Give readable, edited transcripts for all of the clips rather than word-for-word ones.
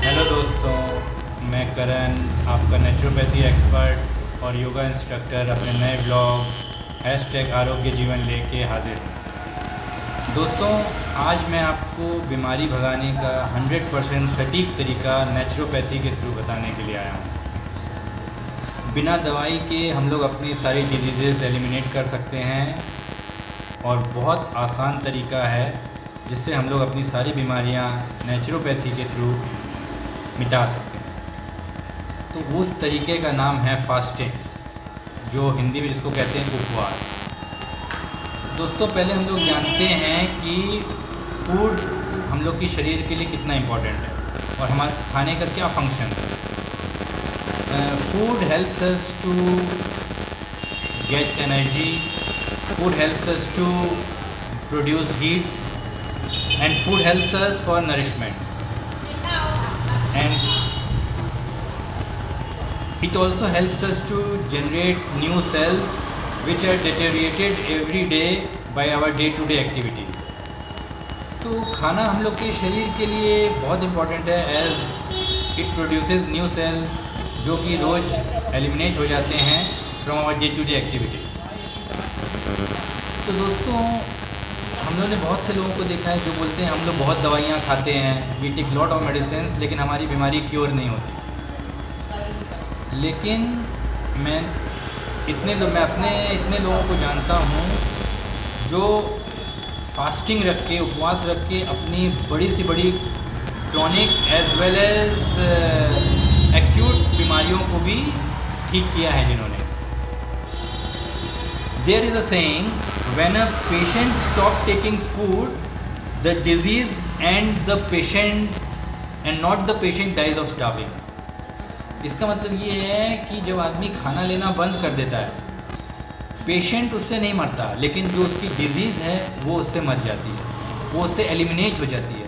Hello दोस्तों, मैं करण, आपका नेचुरोपैथी एक्सपर्ट और योगा इंस्ट्रक्टर अपने नए ब्लॉग #आरोग्य जीवन लेके हाजिर हूँ। दोस्तों, आज मैं आपको बीमारी भगाने का 100% सटीक तरीका नेचुरोपैथी के थ्रू बताने के लिए आया हूँ। बिना दवाई के हम लोग अपनी सारी डिजीज़ेज़ एलिमिनेट कर सकते हैं और बहुत आसान तरीका है जिससे हम लोग अपनी सारी बीमारियाँ नेचुरोपैथी के थ्रू मिटा सकते हैं। तो उस तरीके का नाम है फास्टिंग, जो हिंदी में जिसको कहते हैं उपवास। दोस्तों, पहले हम लोग जानते हैं कि फूड हम लोग के शरीर के लिए कितना इम्पोर्टेंट है और हमारे खाने का क्या फंक्शन है। Food helps us to get energy, food helps us to produce heat and food helps us for nourishment, and it also helps us to generate new cells which are deteriorated every day by our day-to-day activities. तो खाना हम लोग के शरीर के लिए बहुत important है as it produces new cells जो कि रोज़ एलिमिनेट हो जाते हैं फ्रॉम आवर डे-टू-डे एक्टिविटीज़। तो दोस्तों, हम लोगों ने बहुत से लोगों को देखा है जो बोलते हैं हम लोग बहुत दवाइयाँ खाते हैं, we take lot of medicine, लेकिन हमारी बीमारी क्योर नहीं होती। लेकिन मैं अपने इतने लोगों को जानता हूँ जो फास्टिंग रख के, उपवास रख के अपनी बड़ी सी बड़ी chronic as well as acute बीमारियों को भी ठीक किया है जिन्होंने। There is a saying, when a patient stops taking food, the disease and the patient and not the patient dies of starving. इसका मतलब ये है कि जब आदमी खाना लेना बंद कर देता है, पेशेंट उससे नहीं मरता, लेकिन जो उसकी डिजीज़ है वो उससे मर जाती है, वो उससे एलिमिनेट हो जाती है।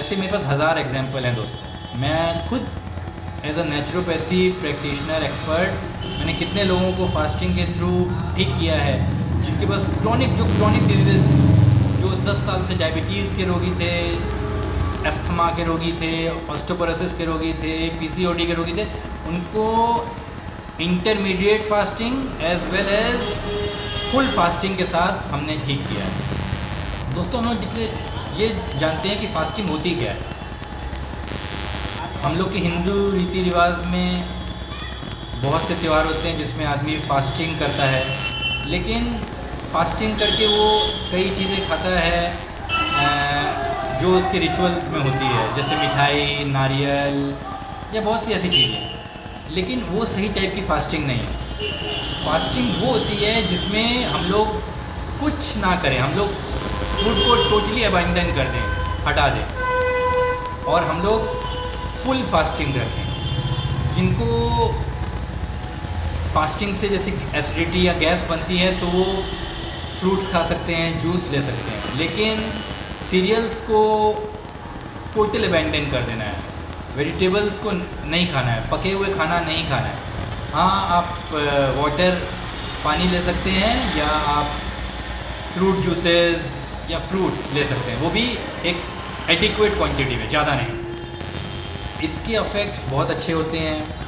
ऐसे मेरे पास 1000 एग्जाम्पल हैं दोस्तों। मैं खुद as a naturopathy practitioner expert मैंने कितने लोगों को फास्टिंग के थ्रू ठीक किया है जिनके पास क्रॉनिक डिजीज़, जो 10 साल से डायबिटीज़ के रोगी थे, अस्थमा के रोगी थे, ऑस्टियोपोरोसिस के रोगी थे, पीसीओडी के रोगी थे, उनको intermediate fasting as well as full fasting के साथ हमने ठीक किया है। दोस्तों, हम लोग ये जानते हैं कि फास्टिंग होती क्या है। हम लोग के हिंदू रीति रिवाज में बहुत से त्यौहार होते हैं जिसमें आदमी फास्टिंग करता है, लेकिन फास्टिंग करके वो कई चीज़ें खाता है जो उसके रिचुअल्स में होती है, जैसे मिठाई, नारियल या बहुत सी ऐसी चीज़ें। लेकिन वो सही टाइप की फास्टिंग नहीं है। फास्टिंग वो होती है जिसमें हम लोग कुछ ना करें, हम लोग फूड को टोटली अबैंडन कर दें, हटा दें, और हम लोग फुल फास्टिंग रखें। जिनको फास्टिंग से जैसे एसिडिटी या गैस बनती है तो वो फ्रूट्स खा सकते हैं, जूस ले सकते हैं, लेकिन सीरियल्स को टोटल अबैंडन कर देना है, वेजिटेबल्स को नहीं खाना है, पके हुए खाना नहीं खाना है। हाँ, आप वाटर, पानी ले सकते हैं या आप फ्रूट जूसेस या फ्रूट्स ले सकते हैं, वो भी एक एडिक्वेट क्वांटिटी में, ज़्यादा नहीं। इसके इफ़ेक्ट्स बहुत अच्छे होते हैं।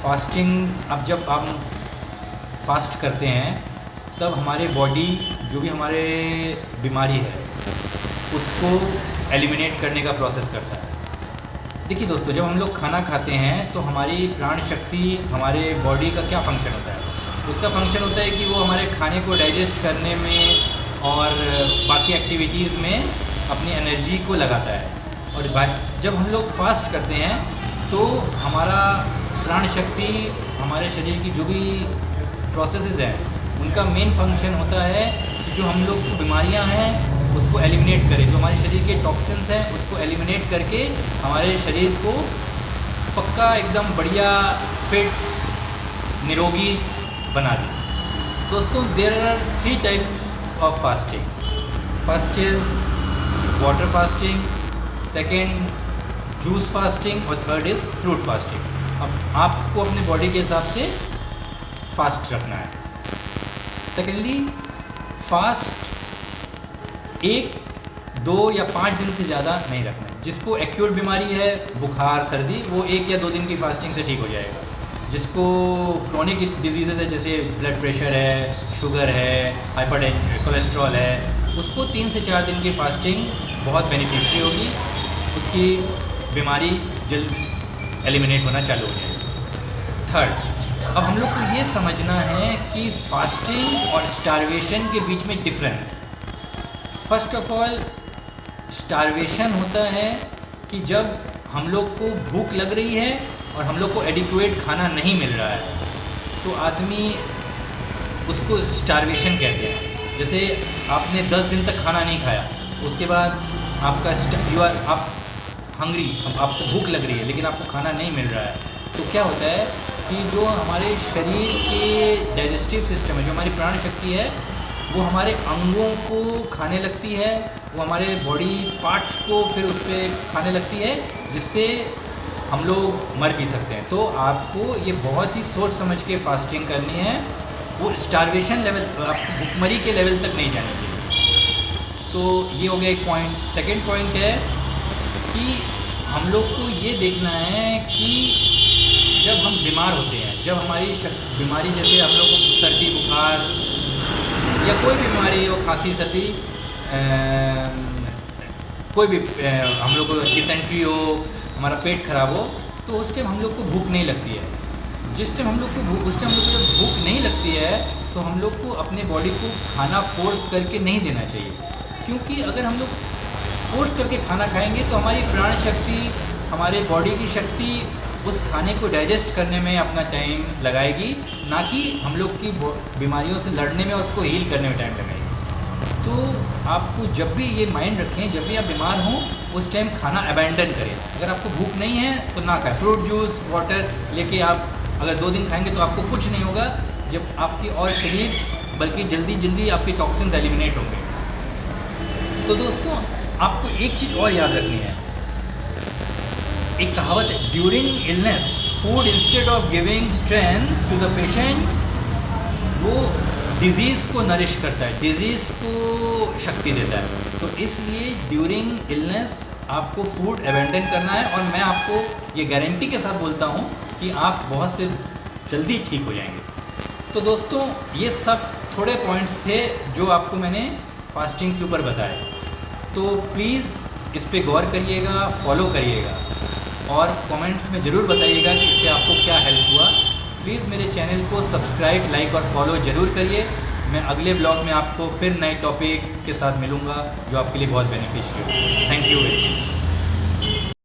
फास्टिंग, अब जब हम फास्ट करते हैं तब हमारे बॉडी जो भी हमारे बीमारी है उसको एलिमिनेट करने का प्रोसेस करता है। देखिए दोस्तों, जब हम लोग खाना खाते हैं तो हमारी प्राण शक्ति, हमारे बॉडी का क्या फंक्शन होता है? उसका फंक्शन होता है कि वो हमारे खाने को डाइजेस्ट करने में और बाकी एक्टिविटीज़ में अपनी एनर्जी को लगाता है। और जब हम लोग फास्ट करते हैं तो हमारा प्राण शक्ति, हमारे शरीर की जो भी प्रोसेसेस हैं उनका मेन फंक्शन होता है कि जो हम लोग को बीमारियां हैं उसको एलिमिनेट करें, जो हमारे शरीर के टॉक्सिन्स हैं उसको एलिमिनेट करके हमारे शरीर को पक्का एकदम बढ़िया फिट, निरोगी बना दें। दोस्तों, there are 3 types of fasting. First is water fasting, second juice fasting और थर्ड इज़ फ्रूट फास्टिंग। अब आपको अपने बॉडी के हिसाब से फास्ट रखना है। सेकेंडली, फास्ट 1, 2 या 5 दिन से ज़्यादा नहीं रखना है। जिसको एक्यूट बीमारी है, बुखार सर्दी, वो 1 या 2 दिन की फास्टिंग से ठीक हो जाएगा। जिसको क्रोनिक डिजीज़ है जैसे ब्लड प्रेशर है, शुगर है, कोलेस्ट्रॉल है, उसको 3 से 4 दिन की फास्टिंग बहुत बेनिफिशियरी होगी, उसकी बीमारी जल्द एलिमिनेट होना चालू हो जाएगी। थर्ड, अब हम लोग को ये समझना है कि फास्टिंग और स्टारवेशन के बीच में difference. First of all, starvation होता है कि जब हम लोग को भूख लग रही है और हम लोग को एडिक्वेट खाना नहीं मिल रहा है, तो आदमी उसको स्टारवेशन कहते हैं। जैसे आपने 10 दिन तक खाना नहीं खाया, उसके बाद आप हंग्री, आपको भूख लग रही है लेकिन आपको खाना नहीं मिल रहा है, तो क्या होता है कि जो हमारे शरीर के डाइजेस्टिव सिस्टम है, जो हमारी प्राण शक्ति है, वो हमारे अंगों को खाने लगती है, वो हमारे बॉडी पार्ट्स को फिर उस पर खाने लगती है, जिससे हम लोग मर भी सकते हैं। तो आपको ये बहुत ही सोच समझ के फास्टिंग करनी है, वो स्टारवेशन लेवल, आपको भुखमरी के लेवल तक नहीं जानी चाहिए। तो ये हो गया एक पॉइंट। सेकंड पॉइंट है कि हम लोग को ये देखना है कि जब हम बीमार होते हैं, जब हमारी बीमारी, जैसे हम लोग को सर्दी बुखार या कोई भी बीमारी हो, खांसी सर्दी, कोई भी हम लोग को डिसेंट्री हो, हमारा पेट खराब हो, तो उस टाइम हम लोग को भूख नहीं लगती है। उस टाइम हम लोग को जब भूख नहीं लगती है, तो हम लोग को अपने बॉडी को खाना फोर्स करके नहीं देना चाहिए, क्योंकि अगर हम लोग फोर्स करके खाना खाएंगे तो हमारी प्राण शक्ति, हमारे बॉडी की शक्ति उस खाने को डाइजेस्ट करने में अपना टाइम लगाएगी, ना कि हम लोग की बीमारियों से लड़ने में, उसको हील करने में टाइम लगाएगी। तो आपको जब भी ये माइंड रखें, जब भी आप बीमार हों उस टाइम खाना अबैंडन करें। अगर आपको भूख नहीं है तो ना खाएं, फ्रूट जूस, वाटर लेके आप अगर 2 दिन खाएंगे तो आपको कुछ नहीं होगा, जब आपकी और शरीर बल्कि जल्दी आपके टॉक्सिन्स एलिमिनेट होंगे। तो दोस्तों, आपको एक चीज़ और याद रखनी है, एक कहावत है, during illness food instead of giving strength to the patient, वो डिजीज़ को नरिश करता है, डिजीज़ को शक्ति देता है। तो इसलिए ड्यूरिंग इलनेस आपको फूड अबैंडन करना है, और मैं आपको ये गारंटी के साथ बोलता हूँ कि आप बहुत से जल्दी ठीक हो जाएंगे। तो दोस्तों, ये सब थोड़े पॉइंट्स थे जो आपको मैंने फास्टिंग के ऊपर बताए। तो प्लीज़ इस पे गौर करिएगा, फॉलो करिएगा, और कमेंट्स में ज़रूर बताइएगा कि इससे आपको क्या हेल्प हुआ। प्लीज़ मेरे चैनल को सब्सक्राइब, लाइक और फॉलो ज़रूर करिए। मैं अगले ब्लॉग में आपको फिर नए टॉपिक के साथ मिलूँगा जो आपके लिए बहुत बेनिफिशियल हो। Thank you very much.